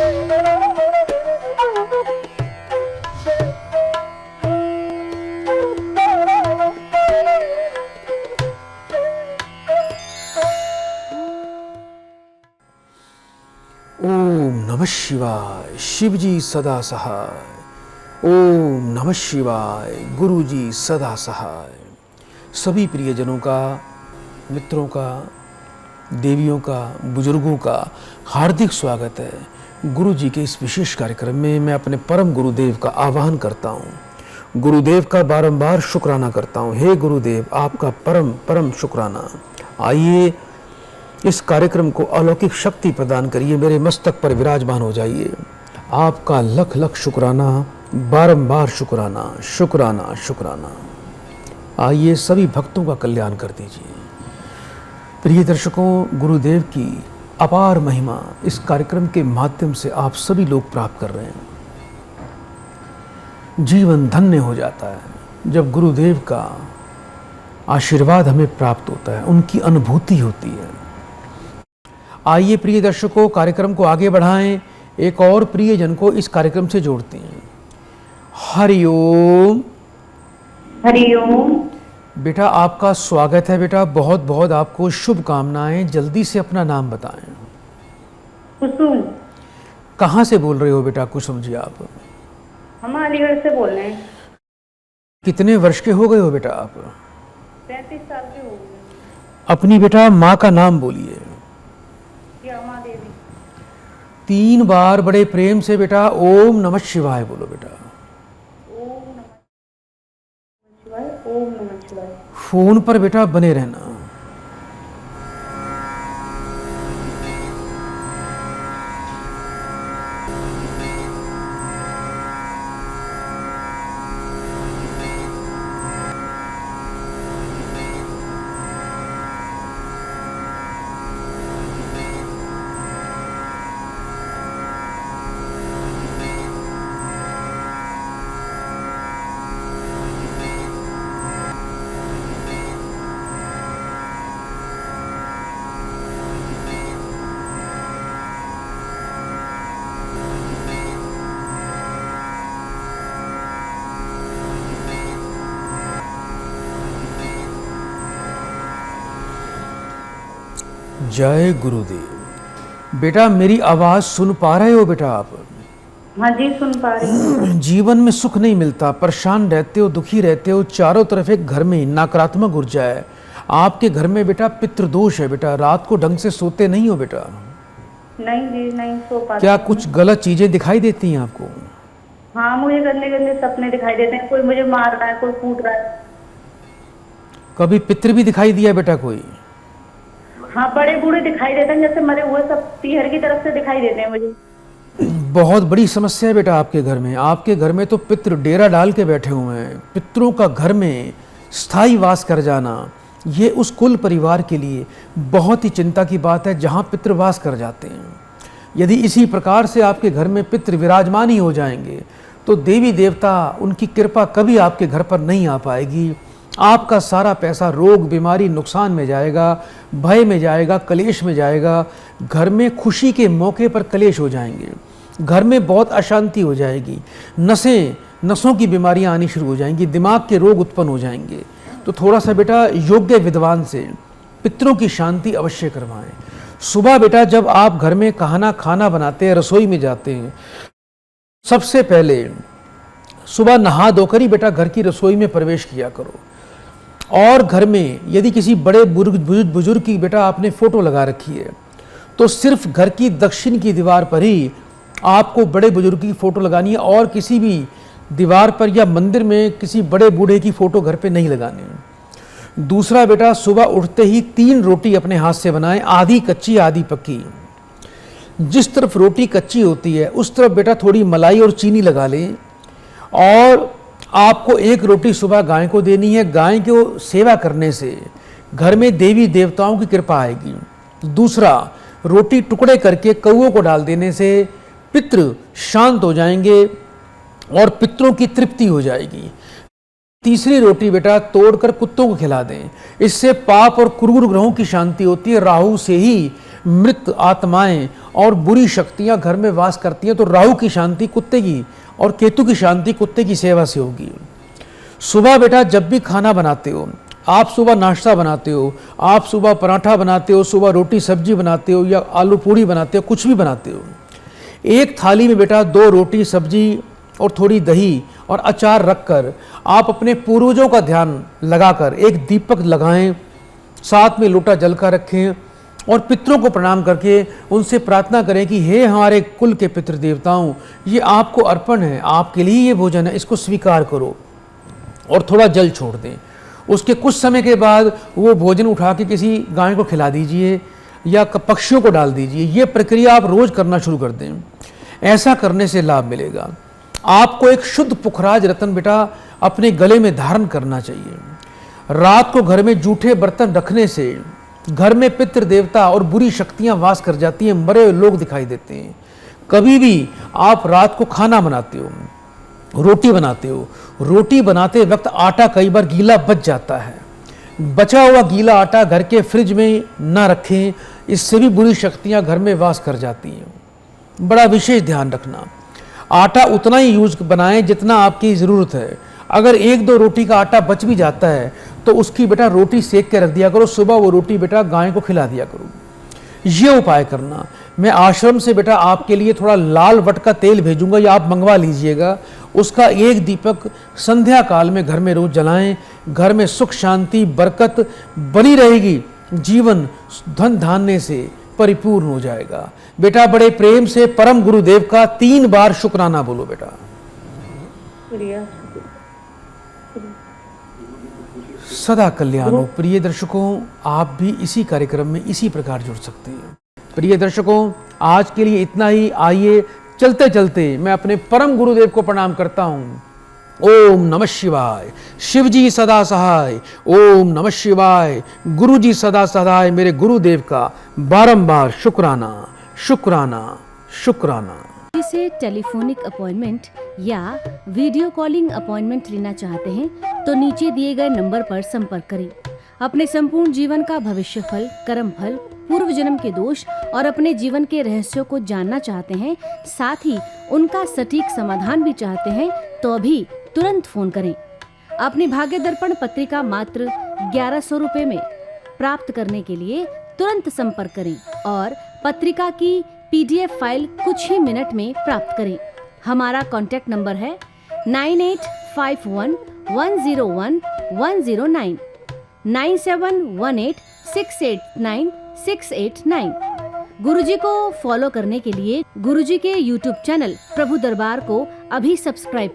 ओम नमः शिवाय। शिव जी सदा सहाय। ओम नमः शिवाय। गुरु जी सदा सहाय। सभी प्रियजनों का, मित्रों का, देवियों का, बुजुर्गों का हार्दिक स्वागत है। गुरु जी के इस विशेष कार्यक्रम में मैं अपने परम गुरुदेव का आह्वान करता हूँ। गुरुदेव का बारंबार शुक्राना करता हूँ। हे गुरुदेव, आपका परम परम शुक्राना। आइए इस कार्यक्रम को अलौकिक शक्ति प्रदान करिए, मेरे मस्तक पर विराजमान हो जाइए। आपका लख लख शुक्राना, बारंबार शुक्राना, शुक्राना शुक्राना। आइए सभी भक्तों का कल्याण कर दीजिए। प्रिय दर्शकों, गुरुदेव की अपार महिमा इस कार्यक्रम के माध्यम से आप सभी लोग प्राप्त कर रहे हैं। जीवन धन्य हो जाता है जब गुरुदेव का आशीर्वाद हमें प्राप्त होता है, उनकी अनुभूति होती है। आइए प्रिय दर्शकों, कार्यक्रम को आगे बढ़ाएं, एक और प्रियजन को इस कार्यक्रम से जोड़ते हैं। हरिओम। हरिओम। बेटा आपका स्वागत है। बेटा बहुत बहुत आपको शुभकामनाएं। जल्दी से अपना नाम बताएं। कुसुम। कहाँ से बोल रहे हो बेटा कुसुम जी आप? हम अलीगढ़ से बोल रहे हैं। कितने वर्ष के हो गए हो बेटा आप? 35 साल के हो गए। अपनी बेटा माँ का नाम बोलिए। 3 बार बड़े प्रेम से बेटा ओम नमः शिवाय बोलो बेटा। ओम नमः शिवाय। ओम नमः शिवाय। फोन पर बेटा बने रहना। जय गुरुदेव। बेटा मेरी आवाज सुन पा रहे हो बेटा आप? हाँ जी, सुन पा रही हूँ। जीवन में सुख नहीं मिलता, परेशान रहते हो, दुखी रहते हो, चारों तरफ एक घर में नकारात्मक ऊर्जा है। आपके घर में बेटा पितृदोष है बेटा, रात को ढंग से सोते नहीं हो बेटा? नहीं जी, नहीं सो पाती। क्या कुछ गलत चीजें दिखाई देती हैं आपको? हाँ, मुझे गंदे गंदे सपने दिखाई देते हैं। कोई मुझे मार रहा है, कोई कूट रहा है। कभी पितृ भी दिखाई दिया बेटा कोई? हाँ, बड़े बूढ़े दिखाई देते हैं, जैसे मरे हुए सब पीहर की तरफ से दिखाई देते हैं मुझे। बहुत बड़ी समस्या है बेटा आपके घर में। आपके घर में तो पितृ डेरा डाल के बैठे हुए हैं। पितरों का घर में स्थायी वास कर जाना, ये उस कुल परिवार के लिए बहुत ही चिंता की बात है जहाँ पितृवास कर जाते हैं। यदि इसी प्रकार से आपके घर में पितृ विराजमान ही हो जाएंगे तो देवी देवता, उनकी कृपा कभी आपके घर पर नहीं आ पाएगी। आपका सारा पैसा रोग, बीमारी, नुकसान में जाएगा, भय में जाएगा, कलेश में जाएगा। घर में खुशी के मौके पर कलेश हो जाएंगे। घर में बहुत अशांति हो जाएगी। नसों की बीमारियां आनी शुरू हो जाएंगी। दिमाग के रोग उत्पन्न हो जाएंगे। तो थोड़ा सा बेटा योग्य विद्वान से पितरों की शांति अवश्य करवाएं। सुबह बेटा जब आप घर में खाना बनाते हैं, रसोई में जाते हैं, सबसे पहले सुबह नहा धोकर ही बेटा घर की रसोई में प्रवेश किया करो। और घर में यदि किसी बड़े बुजुर्ग की बेटा आपने फोटो लगा रखी है तो सिर्फ घर की दक्षिण की दीवार पर ही आपको बड़े बुजुर्ग की फोटो लगानी है, और किसी भी दीवार पर या मंदिर में किसी बड़े बूढ़े की फोटो घर पे नहीं लगानी है। दूसरा बेटा, सुबह उठते ही 3 रोटी अपने हाथ से बनाएं, आधी कच्ची आधी पक्की। जिस तरफ रोटी कच्ची होती है उस तरफ बेटा थोड़ी मलाई और चीनी लगा लें। और आपको 1 रोटी सुबह गाय को देनी है। गाय को सेवा करने से घर में देवी देवताओं की कृपा आएगी। दूसरा, रोटी टुकड़े करके कौओं को डाल देने से पितृ शांत हो जाएंगे और पितरों की तृप्ति हो जाएगी। तीसरी रोटी बेटा तोड़कर कुत्तों को खिला दें। इससे पाप और क्रूर ग्रहों की शांति होती है। राहु से ही मृत आत्माएं और बुरी शक्तियां घर में वास करती हैं, तो राहु की शांति कुत्ते की और केतु की शांति कुत्ते की सेवा से होगी। सुबह बेटा जब भी खाना बनाते हो, आप सुबह नाश्ता बनाते हो, आप सुबह पराठा बनाते हो, सुबह रोटी सब्जी बनाते हो या आलू पूड़ी बनाते हो, कुछ भी बनाते हो, एक थाली में बेटा 2 रोटी सब्जी और थोड़ी दही और अचार रखकर आप अपने पूर्वजों का ध्यान लगाकर एक दीपक लगाएं, साथ में लोटा जल का रखें और पितरों को प्रणाम करके उनसे प्रार्थना करें कि हे हमारे कुल के पितृ देवताओं, ये आपको अर्पण है, आपके लिए ये भोजन है, इसको स्वीकार करो और थोड़ा जल छोड़ दें। उसके कुछ समय के बाद वो भोजन उठा के किसी गाय को खिला दीजिए या पक्षियों को डाल दीजिए। ये प्रक्रिया आप रोज करना शुरू कर दें। ऐसा करने से लाभ मिलेगा। आपको एक शुद्ध पुखराज रत्न बेटा अपने गले में धारण करना चाहिए। रात को घर में जूठे बर्तन रखने से घर में पितृ देवता और बुरी शक्तियां वास कर जाती हैं, मरे लोग दिखाई देते हैं। कभी भी आप रात को खाना बनाते हो, रोटी बनाते हो, रोटी बनाते वक्त आटा कई बार गीला बच जाता है। बचा हुआ गीला आटा घर के फ्रिज में ना रखें, इससे भी बुरी शक्तियां घर में वास कर जाती हैं। बड़ा विशेष ध्यान रखना, आटा उतना ही यूज बनाएं जितना आपकी ज़रूरत है। अगर 1-2 रोटी का आटा बच भी जाता है तो उसकी बेटा रोटी सेक के रख दिया करो, सुबह वो रोटी बेटा गाय को खिला दिया करो। ये उपाय करना। मैं आश्रम से बेटा आपके लिए थोड़ा लाल वट का तेल भेजूंगा या आप मंगवा लीजिएगा। उसका एक दीपक संध्या काल में घर में रोज जलाएं। घर में सुख शांति बरकत बनी रहेगी, जीवन धन धान्य से परिपूर्ण हो जाएगा। बेटा बड़े प्रेम से परम गुरुदेव का 3 बार शुक्राना बोलो बेटा। सदा कल्याण हो। प्रिय दर्शकों, आप भी इसी कार्यक्रम में इसी प्रकार जुड़ सकते हैं। प्रिय दर्शकों, आज के लिए इतना ही। आइए चलते चलते मैं अपने परम गुरुदेव को प्रणाम करता हूं। ओम नमः शिवाय। शिव जी सदा सहाय। ओम नमः शिवाय। गुरु जी सदा सहाय। मेरे गुरुदेव का बारंबार शुक्राना शुक्राना शुक्राना। से टेलीफोनिक अपॉइंटमेंट या वीडियो कॉलिंग अपॉइंटमेंट लेना चाहते हैं तो नीचे दिए गए नंबर पर संपर्क करें। अपने संपूर्ण जीवन का भविष्य फल, कर्म फल, पूर्व जन्म के दोष और अपने जीवन के रहस्यों को जानना चाहते हैं, साथ ही उनका सटीक समाधान भी चाहते हैं, तो अभी तुरंत फोन करें। अपनी भाग्य दर्पण पत्रिका मात्र 1100 रुपए में प्राप्त करने के लिए तुरंत संपर्क करें और पत्रिका की PDF फाइल कुछ ही मिनट में प्राप्त करें। हमारा कॉन्टैक्ट नंबर है 9851101109 9718689689। गुरुजी को फॉलो करने के लिए गुरुजी के YouTube चैनल प्रभु दरबार को अभी सब्सक्राइब करें।